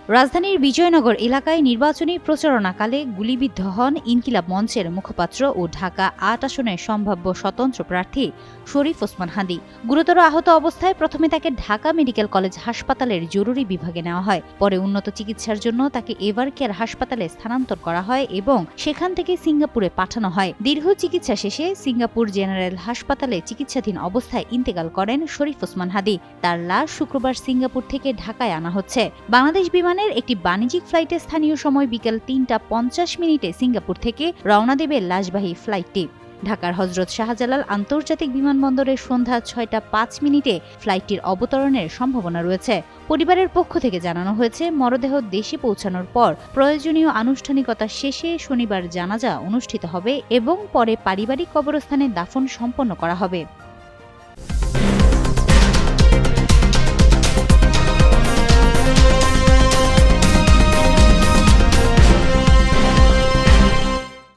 রাজধানীর বিজয়নগর এলাকায় নির্বাচনী প্রচারণাকালে গুলিবিদ্ধ হন ইনকিলাব মঞ্চের মুখপাত্র ও ঢাকা ৮ আসনের সম্ভাব্য স্বতন্ত্র প্রার্থী শরীফ ওসমান হাদী। গুরুতর আহত অবস্থায় প্রথমে তাকে ঢাকা মেডিকেল কলেজ হাসপাতালের জরুরি বিভাগে নেওয়া হয়। পরে উন্নত চিকিৎসার জন্য তাকে এভার কেয়ার হাসপাতালে স্থানান্তর করা হয় এবং সেখান থেকে সিঙ্গাপুরে পাঠানো হয়। দীর্ঘ চিকিৎসা শেষে সিঙ্গাপুর জেনারেল হাসপাতালে চিকিৎসাধীন অবস্থায় ইন্তেকাল করেন শরীফ ওসমান হাদী। তার লাশ শুক্রবার সিঙ্গাপুর থেকে ঢাকায় আনা হচ্ছে। বাংলাদেশ বিমানের একটি বাণিজ্যিক ফ্লাইটে স্থানীয় সময় বিকেল ৩টা ৫০ সিঙ্গাপুর থেকে রওনা দেবে লাশবাহী ফ্লাইটটি। ঢাকার হজরত শাহজালাল আন্তর্জাতিক বিমানবন্দরে সন্ধ্যা ৬টা ৫ ফ্লাইটটির অবতরণের সম্ভাবনা রয়েছে। পরিবারের পক্ষ থেকে জানানো হয়েছে, মরদেহ দেশে পৌঁছানোর পর প্রয়োজনীয় আনুষ্ঠানিকতা শেষে শনিবার জানাজা অনুষ্ঠিত হবে এবং পরে পারিবারিক কবরস্থানে দাফন সম্পন্ন করা হবে।